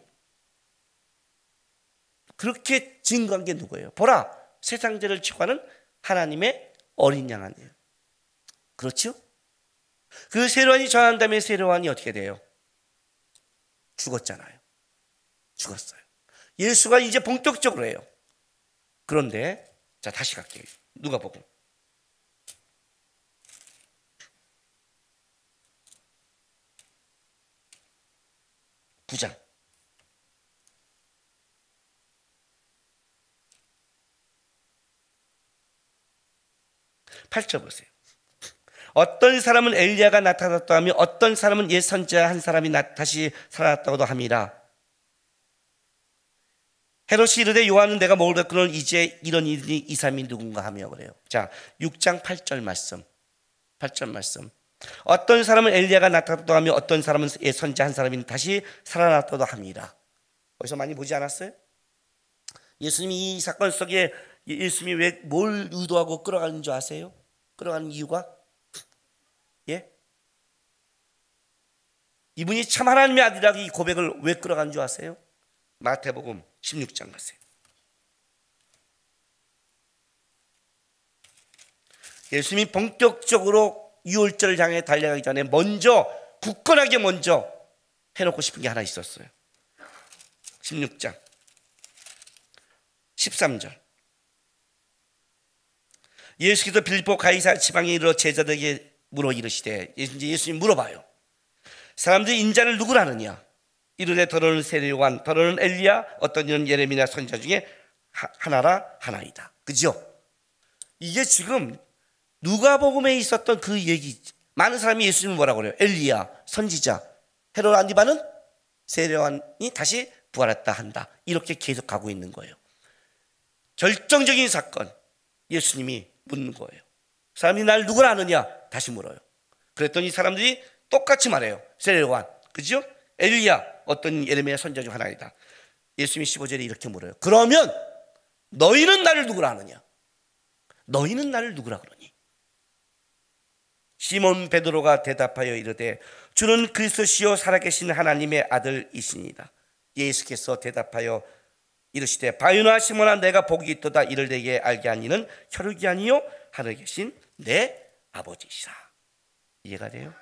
그렇게 증거한 게 누구예요? 보라, 세상 죄를 지고 가는 하나님의 어린 양 아니에요. 그렇죠? 그 세례요한이 전한 다음에 세례요한이 어떻게 돼요? 죽었잖아요. 죽었어요. 예수가 이제 본격적으로 해요. 그런데 자, 다시 갈게요. 누가복음 9장 8절 보세요. 어떤 사람은 엘리야가 나타났다 하며 어떤 사람은 옛 선지자 한 사람이 다시 살아났다고도 함이라. 헤롯이 이르되 요한은 내가 먹을 그는 이제 이런 일이 이 사람이 누군가 하며 그래요. 자, 6장 8절 말씀. 8절 말씀. 어떤 사람은 엘리야가 나타났다고 하며 어떤 사람은 옛 선지자 한 사람이 다시 살아났다고도 함이라. 어디서 많이 보지 않았어요? 예수님이 이 사건 속에 예수님이 왜 뭘 의도하고 끌어가는 줄 아세요? 끌어가는 이유가? 예? 이분이 참 하나님의 아들이라고 이 고백을 왜 끌어가는 줄 아세요? 마태복음 16장 가세요. 예수님이 본격적으로 유월절을 향해 달려가기 전에 먼저 굳건하게 먼저 해놓고 싶은 게 하나 있었어요. 16장 13절. 예수께서 빌립보 가이사랴 지방에 이르러 제자들에게 물어 이르시되, 이제 예수님 물어봐요. 사람들이 인자를 누구라 하느냐? 이르되 더러는 세례요한, 더러는 엘리야, 어떤 이는 예레미야 선지자 중에 하나라 하나이다. 그죠? 이게 지금 누가복음에 있었던 그 얘기. 많은 사람이 예수님을 뭐라고 그래요? 엘리야, 선지자. 헤롯 안디바는 세례요한이 다시 부활했다 한다. 이렇게 계속 가고 있는 거예요. 결정적인 사건, 예수님이 묻는 거예요. 사람이 날 누구라 하느냐? 다시 물어요. 그랬더니 사람들이 똑같이 말해요. 세례요한, 그죠? 엘리야, 어떤 예레미야 선지자 중 하나이다. 예수님이 15절에 이렇게 물어요. 그러면 너희는 나를 누구라 하느냐? 너희는 나를 누구라 그러니? 시몬 베드로가 대답하여 이르되 주는 그리스도시요 살아계신 하나님의 아들이시니이다. 예수께서 대답하여 이르시되 바요나 시몬아 내가 복이 있도다. 이를 내게 알게 하니는 혈육이 아니요 하늘에 계신 내 아버지시라. 이해가 돼요?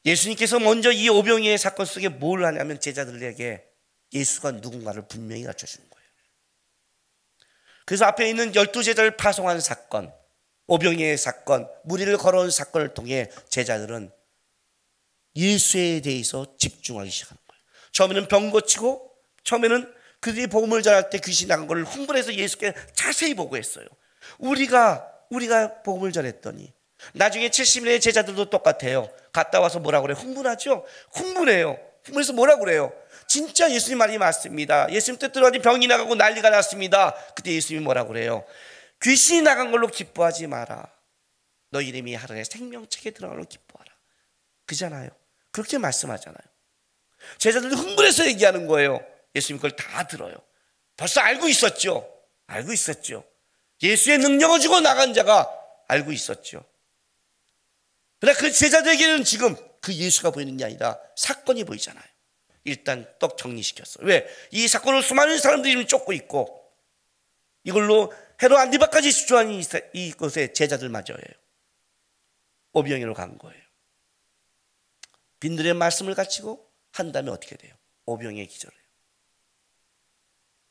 예수님께서 먼저 이 오병이의 사건 속에 뭘 하냐면 제자들에게 예수가 누군가를 분명히 가르쳐주는 거예요. 그래서 앞에 있는 12제자를 파송하는 사건, 오병이의 사건, 무리를 걸어온 사건을 통해 제자들은 예수에 대해서 집중하기 시작하는 거예요. 처음에는 병 고치고, 처음에는 그들이 복음을 전할 때 귀신 나간 걸 흥분해서 예수께 자세히 보고했어요. 우리가 복음을 전했더니 나중에 70일의 제자들도 똑같아요. 갔다 와서 뭐라고 그래요? 흥분하죠? 흥분해요. 흥분해서 뭐라고 그래요? 진짜 예수님 말이 맞습니다. 예수님 뜻대로 병이 나가고 난리가 났습니다. 그때 예수님이 뭐라고 그래요? 귀신이 나간 걸로 기뻐하지 마라. 너 이름이 하늘의 생명책에 들어간 걸로 기뻐하라. 그잖아요. 그렇게 말씀하잖아요. 제자들도 흥분해서 얘기하는 거예요. 예수님 그걸 다 들어요. 벌써 알고 있었죠. 알고 있었죠. 예수의 능력을 주고 나간 자가 알고 있었죠. 그러나 그 제자들에게는 지금 그 예수가 보이는 게 아니라 사건이 보이잖아요. 일단 떡 정리시켰어요. 왜? 이 사건을 수많은 사람들이 쫓고 있고 이걸로 헤롯 안디바까지 주저하는 이곳에 제자들마저예요. 오병이로 간 거예요. 빈들의 말씀을 갖추고 한 다음에 어떻게 돼요? 오병이의 기절해요.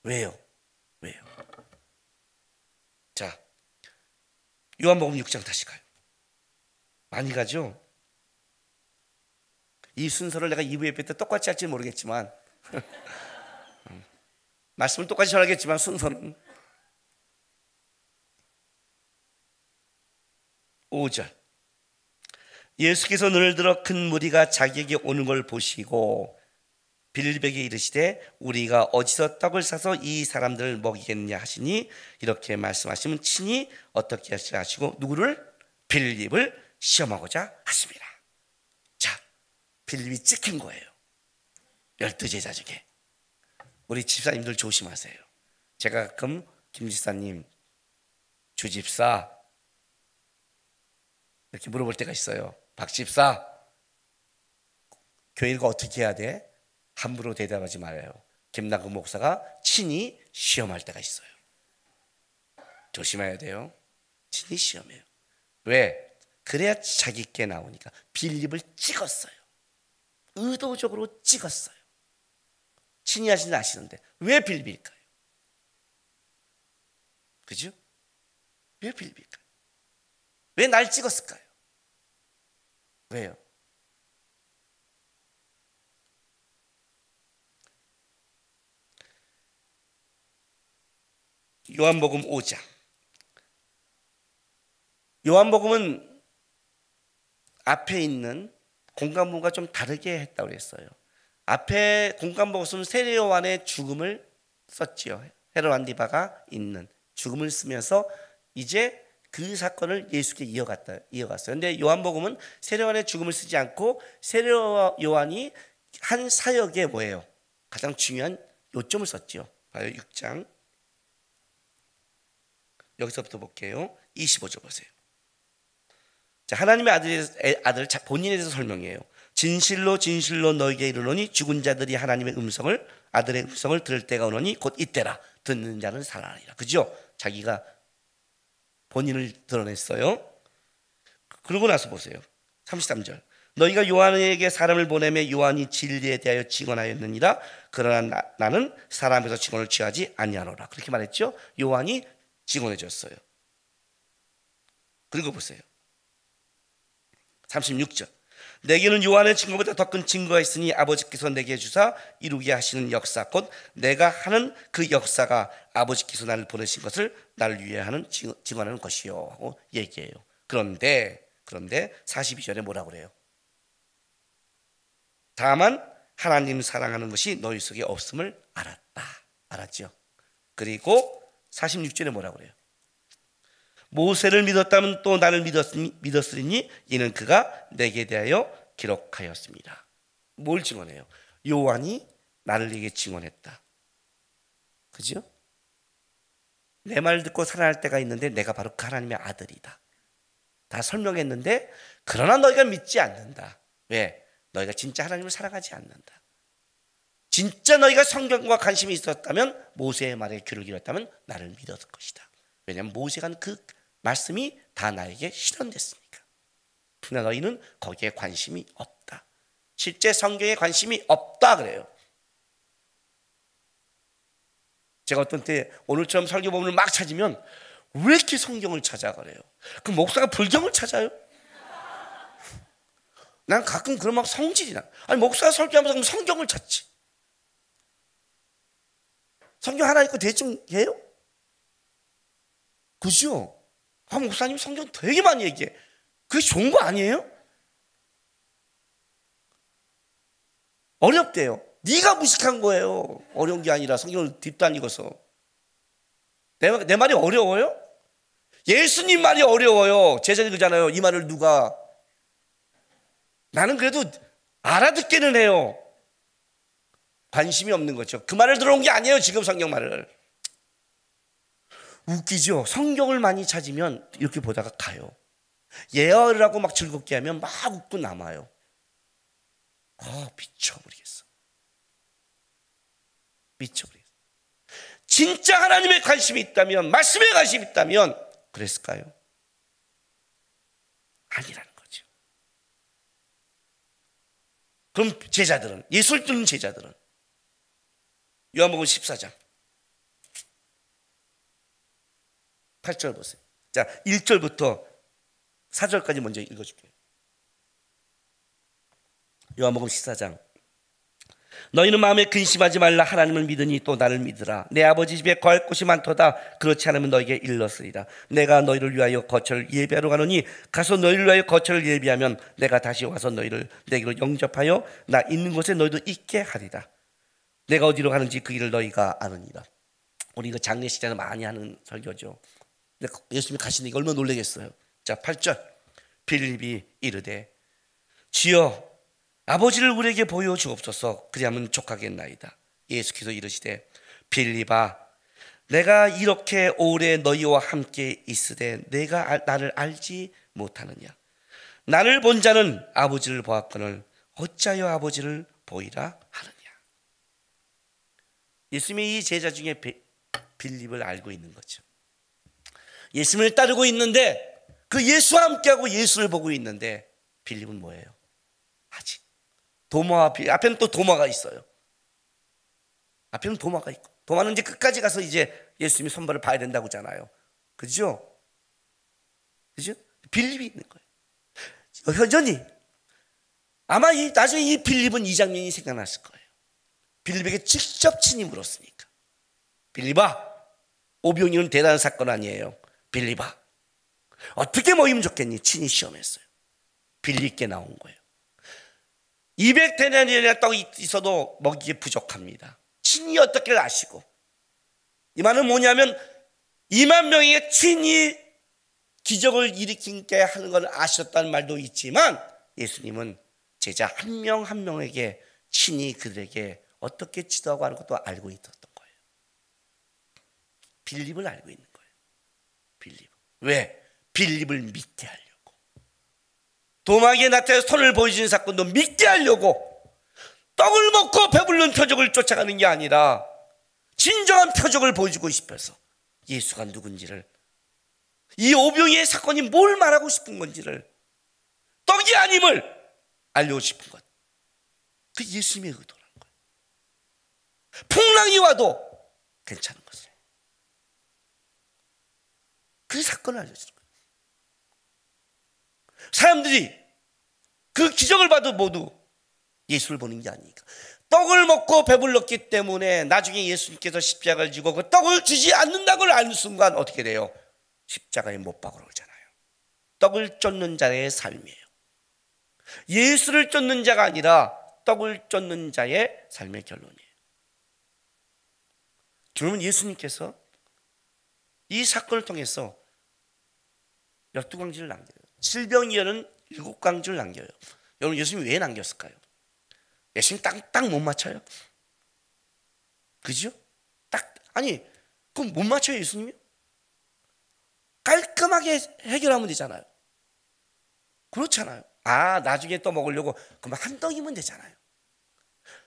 왜요? 자, 요한복음 6장 다시 가요. 많이 가죠? 이 순서를 내가 2부 예배 때 똑같이 할지 모르겠지만 말씀을 똑같이 전하겠지만 순서는 5절. 예수께서 눈을 들어 큰 무리가 자기에게 오는 걸 보시고 빌립에게 이르시되 우리가 어디서 떡을 사서 이 사람들을 먹이겠느냐 하시니 이렇게 말씀하시면 친히 어떻게 하시고 누구를? 빌립을 시험하고자 하십니다. 자, 빌립이 찍힌 거예요. 12제자 중에. 우리 집사님들 조심하세요. 제가 가끔 김 집사님, 주 집사 이렇게 물어볼 때가 있어요. 박 집사, 교회가 어떻게 해야 돼? 함부로 대답하지 말아요. 김남국 목사가 친히 시험할 때가 있어요. 조심해야 돼요. 친히 시험해요. 왜? 그래야 자기께 나오니까. 빌립을 찍었어요. 의도적으로 찍었어요. 친히 하시는 아시는데 왜 빌립일까요? 그죠? 왜 빌립일까요? 왜 날 찍었을까요? 왜요? 요한복음 5장. 요한복음은 앞에 있는 공관복음과 좀 다르게 했다고 그랬어요. 앞에 공관복음은 세례 요한의 죽음을 썼지요. 헤롯 안디바가 있는 죽음을 쓰면서 이제 그 사건을 예수께 이어갔어요. 그런데 요한복음은 세례 요한의 죽음을 쓰지 않고 세례 요한이 한 사역에 뭐예요? 가장 중요한 요점을 썼죠. 봐요. 6장. 여기서부터 볼게요. 25절 보세요. 자, 하나님의 아들 본인에 대해서 설명해요. 진실로 진실로 너에게 이르노니 죽은 자들이 하나님의 음성을 아들의 음성을 들을 때가 오노니 곧 이때라. 듣는 자는 살아나리라. 그죠? 자기가 본인을 드러냈어요. 그러고 나서 보세요. 33절. 너희가 요한에게 사람을 보내매 요한이 진리에 대하여 증언하였느니라. 그러나 나는 사람에서 증언을 취하지 아니하노라. 그렇게 말했죠. 요한이 증언해 줬어요. 그리고 보세요. 36절. 내게는 요한의 증거보다 더 큰 증거가 있으니 아버지께서 내게 주사 이루게 하시는 역사 곧 내가 하는 그 역사가 아버지께서 나를 보내신 것을 나를 위해 하는 증언하는 것이요 하고 얘기해요. 그런데 42절에 뭐라고 그래요? 다만 하나님 사랑하는 것이 너희 속에 없음을 알았다. 알았죠? 그리고 46절에 뭐라고 그래요? 모세를 믿었다면 또 나를 믿었으니 이는 그가 내게 대하여 기록하였습니다. 뭘 증언해요? 요한이 나를 내게 증언했다. 그죠? 내 말 듣고 살아날 때가 있는데 내가 바로 그 하나님의 아들이다. 다 설명했는데 그러나 너희가 믿지 않는다. 왜? 너희가 진짜 하나님을 사랑하지 않는다. 진짜 너희가 성경과 관심이 있었다면 모세의 말에 귀를 기울였다면 나를 믿었을 것이다. 왜냐하면 모세가 한 그 말씀이 다 나에게 실현됐으니까. 그러나 너희는 거기에 관심이 없다. 실제 성경에 관심이 없다 그래요. 제가 어떤 때 오늘처럼 설교 본문을 막 찾으면 왜 이렇게 성경을 찾아 그래요? 그럼 목사가 불경을 찾아요? 난 가끔 그런 막 성질이 나. 아니 목사가 설교하면서 그럼 성경을 찾지. 성경 하나 읽고 대충 해요? 그죠? 목사님 성경 되게 많이 얘기해. 그게 좋은 거 아니에요? 어렵대요. 네가 무식한 거예요. 어려운 게 아니라 성경을 뒷도 안 읽어서. 내 말이 어려워요? 예수님 말이 어려워요. 제자들 그러잖아요. 이 말을 누가. 나는 그래도 알아듣기는 해요. 관심이 없는 거죠. 그 말을 들어온 게 아니에요. 지금 성경 말을. 웃기죠. 성경을 많이 찾으면 이렇게 보다가 가요. 예언을 하고 막 즐겁게 하면 막 웃고 남아요. 미쳐버리겠어. 미쳐버리겠어. 진짜 하나님의 관심이 있다면, 말씀에 관심이 있다면 그랬을까요? 아니라는 거죠. 그럼 제자들은, 예수를 듣는 제자들은 요한복음 14장 8절 보세요. 자, 1절부터 4절까지 먼저 읽어줄게요. 요한복음 14장. 너희는 마음에 근심하지 말라. 하나님을 믿으니 또 나를 믿으라. 내 아버지 집에 거할 곳이 많도다. 그렇지 않으면 너에게 일렀으리라. 내가 너희를 위하여 거처를 예비하러 가노니 가서 너희를 위하여 거처를 예비하면 내가 다시 와서 너희를 내게로 영접하여 나 있는 곳에 너희도 있게 하리라. 내가 어디로 가는지 그 길을 너희가 아느니라. 우리 이거 장례식장에서 많이 하는 설교죠. 근데 예수님이 가시니까 얼마나 놀라겠어요. 자, 8절. 빌립이 이르되 주여 아버지를 우리에게 보여주옵소서. 그리하면 족하겠나이다. 예수께서 이르시되 빌립아 내가 이렇게 오래 너희와 함께 있으되 내가 나를 알지 못하느냐. 나를 본 자는 아버지를 보았거늘 어찌하여 아버지를 보이라 하느냐. 예수님의 이 제자 중에 빌립을 알고 있는 거죠. 예수님을 따르고 있는데, 그 예수와 함께하고 예수를 보고 있는데, 빌립은 뭐예요? 아직 도마와 앞에는 또 도마가 있어요. 앞에는 도마가 있고, 도마는 이제 끝까지 가서 이제 예수님의 손발을 봐야 된다고 하잖아요. 그죠? 그죠? 빌립이 있는 거예요. 여전히 아마 나중에 이 빌립은 이 장면이 생각났을 거예요. 빌립에게 직접 친히 물었으니까. 빌립아, 오병이어는 대단한 사건 아니에요. 빌립아, 어떻게 먹이면 좋겠니? 친히 시험했어요. 빌립께 나온 거예요. 200데나리온이나 떡이 있어도 먹이기 부족합니다. 친히 어떻게 아시고. 이 말은 뭐냐면 2만 명에게 친히 기적을 일으키게 하는 걸 아셨다는 말도 있지만, 예수님은 제자 한 명 한 명에게 친히 그들에게 어떻게 지도하고 하는 것도 알고 있었던 거예요. 빌립을 알고 있는 거예요. 빌립. 왜? 빌립을 믿게 하려고. 도마에게 나타나서 손을 보여주는 사건도 믿게 하려고. 떡을 먹고 배부른 표적을 쫓아가는 게 아니라 진정한 표적을 보여주고 싶어서 예수가 누군지를, 이 오병이의 사건이 뭘 말하고 싶은 건지를, 떡이 아님을 알려고 싶은 것. 그 예수님의 의도라는 거예요. 풍랑이 와도 괜찮은 것을. 그 사건을 알려주는 거예요. 사람들이 그 기적을 봐도 모두 예수를 보는 게 아니니까. 떡을 먹고 배불렀기 때문에 나중에 예수님께서 십자가를 지고 그 떡을 주지 않는다는 걸 아는 순간 어떻게 돼요? 십자가에 못 박으러 오잖아요. 떡을 쫓는 자의 삶이에요. 예수를 쫓는 자가 아니라 떡을 쫓는 자의 삶의 결론이에요. 그러면 예수님께서 이 사건을 통해서 12광지를 남겨요. 질병이어는 7광지를 남겨요. 여러분, 예수님이 왜 남겼을까요? 예수님 딱 못 맞춰요? 그죠? 아니, 그럼 못 맞춰요, 예수님이? 깔끔하게 해결하면 되잖아요. 그렇잖아요. 나중에 또 먹으려고 그러면 한 떡이면 되잖아요.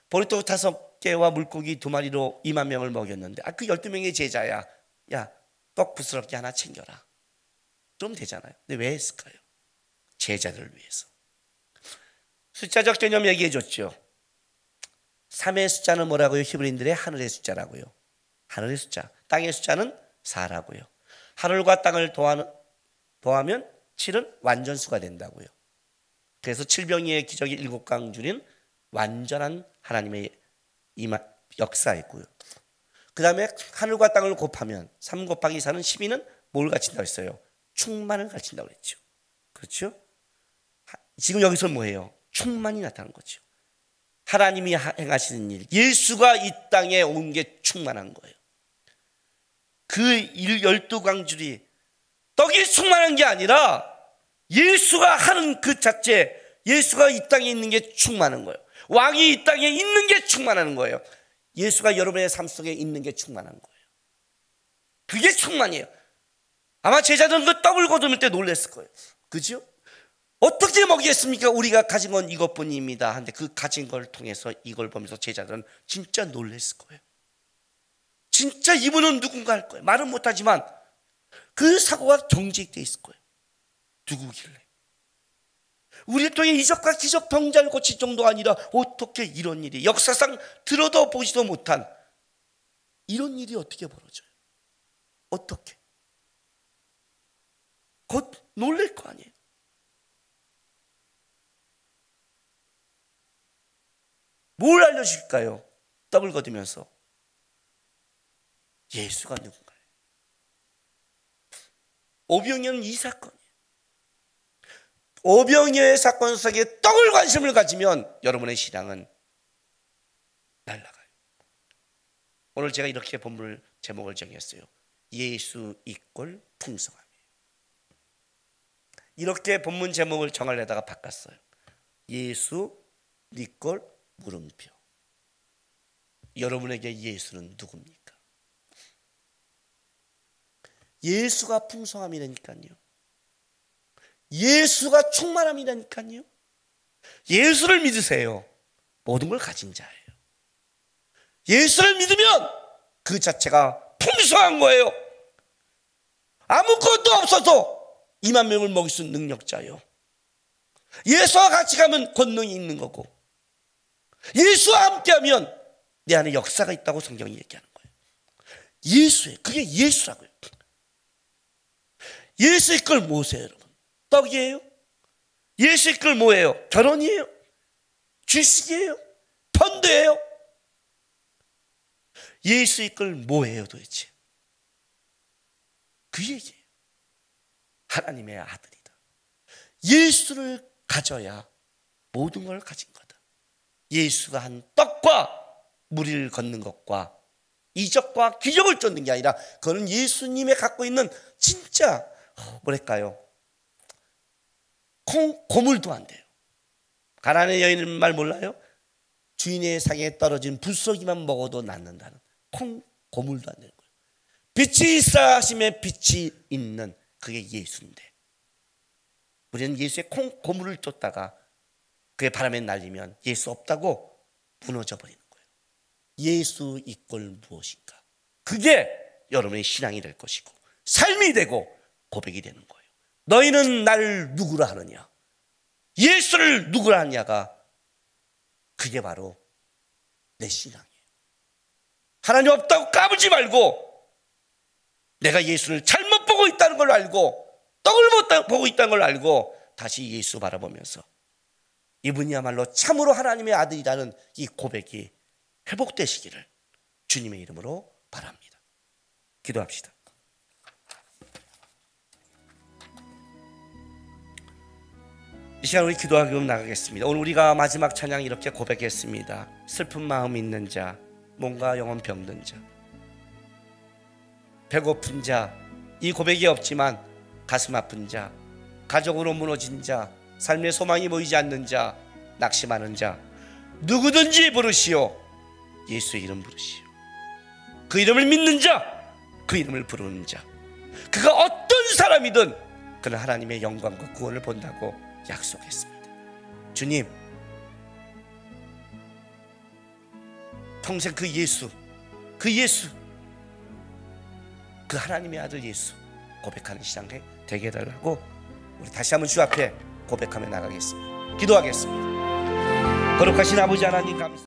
보리떡 5개와 물고기 2마리로 2만 명을 먹였는데, 그 12명의 제자야, 야, 떡 부스럽게 하나 챙겨라. 그러면 되잖아요. 근데 왜 했을까요? 제자들을 위해서. 숫자적 개념 얘기해 줬죠. 3의 숫자는 뭐라고요? 히브리인들의 하늘의 숫자라고요. 하늘의 숫자. 땅의 숫자는 4라고요. 하늘과 땅을 더하면 7은 완전수가 된다고요. 그래서 칠병이의 기적이 7광주는 완전한 하나님의 역사였고요. 그 다음에 하늘과 땅을 곱하면 3 곱하기 4는 12는 뭘 가진다고 했어요? 충만을 가진다고 했죠. 그렇죠? 지금 여기서 뭐예요? 충만이 나타난 거죠. 하나님이 행하시는 일, 예수가 이 땅에 온 게 충만한 거예요. 그 12광줄이 떡이 충만한 게 아니라 예수가 하는 그 자체, 예수가 이 땅에 있는 게 충만한 거예요. 왕이 이 땅에 있는 게 충만한 거예요. 예수가 여러분의 삶 속에 있는 게 충만한 거예요. 그게 충만이에요. 아마 제자들은 그 떡을 거두실 때 놀랐을 거예요. 그죠? 어떻게 먹이겠습니까? 우리가 가진 건 이것뿐입니다. 한데 그 가진 걸 통해서 이걸 보면서 제자들은 진짜 놀랐을 거예요. 진짜 이분은 누군가 할 거예요. 말은 못하지만 그 사고가 경직되어 있을 거예요. 누구길래? 우리 통해 이적과 기적 병자를 고칠 정도가 아니라 어떻게 이런 일이, 역사상 들어도 보지도 못한 이런 일이 어떻게 벌어져요? 어떻게? 곧 놀랄 거 아니에요. 뭘 알려줄까요? 떡을 거두면서 예수가 누군가요? 오병이어는 이 사건이에요. 오병이어의 사건 속에 떡을 관심을 가지면 여러분의 신앙은 날아가요. 오늘 제가 이렇게 본문 제목을 정했어요. 예수 이꼴 풍성함이에요. 이렇게 본문 제목을 정하려다가 바꿨어요. 예수 이꼴 물음표. 여러분에게 예수는 누굽니까? 예수가 풍성함이라니까요. 예수가 충만함이라니까요. 예수를 믿으세요. 모든 걸 가진 자예요. 예수를 믿으면 그 자체가 풍성한 거예요. 아무것도 없어서 2만 명을 먹일 수 있는 능력자예요. 예수와 같이 가면 권능이 있는 거고, 예수와 함께하면 내 안에 역사가 있다고 성경이 얘기하는 거예요. 예수예요. 그게 예수라고요. 예수 이끌 뭐세요, 여러분? 떡이에요? 예수 이끌 뭐예요? 결혼이에요? 주식이에요? 펀드예요? 예수 이끌 뭐예요 도대체? 그 얘기예요. 하나님의 아들이다. 예수를 가져야 모든 걸 가진 거다. 예수가 한 떡과 무리를 걷는 것과 이적과 기적을 쫓는 게 아니라 그거는 예수님의 갖고 있는 진짜 뭐랄까요, 고물도 안 돼요. 가나안의 여인은 말 몰라요? 주인의 상에 떨어진 불쏘기만 먹어도 낫는다는 고물도 안 되는 거예요. 빛이 있어야 하심에 빛이 있는, 그게 예수인데 우리는 예수의 고물을 쫓다가 그의 바람에 날리면 예수 없다고 무너져 버리는 거예요. 예수 이꼴 무엇인가? 그게 여러분의 신앙이 될 것이고 삶이 되고 고백이 되는 거예요. 너희는 나를 누구라 하느냐? 예수를 누구라 하느냐가 그게 바로 내 신앙이에요. 하나님 없다고 까불지 말고 내가 예수를 잘못 보고 있다는 걸 알고 떡을 못 보고 있다는 걸 알고 다시 예수 바라보면서 이분이야말로 참으로 하나님의 아들이라는 이 고백이 회복되시기를 주님의 이름으로 바랍니다. 기도합시다. 이 시간 우리 기도하기로 나가겠습니다. 오늘 우리가 마지막 찬양 이렇게 고백했습니다. 슬픈 마음 있는 자, 몸과 영혼 병든 자, 배고픈 자, 이 고백이 없지만 가슴 아픈 자, 가족으로 무너진 자, 삶의 소망이 보이지 않는 자, 낙심하는 자, 누구든지 부르시오. 예수의 이름 부르시오. 그 이름을 믿는 자, 그 이름을 부르는 자, 그가 어떤 사람이든 그는 하나님의 영광과 구원을 본다고 약속했습니다. 주님, 평생 그 예수, 그 하나님의 아들 예수 고백하는 시간 되게 해달라고 우리 다시 한번 주 앞에 고백하며 나가겠습니다. 기도하겠습니다. 거룩하신 아버지 하나님 감사합니다.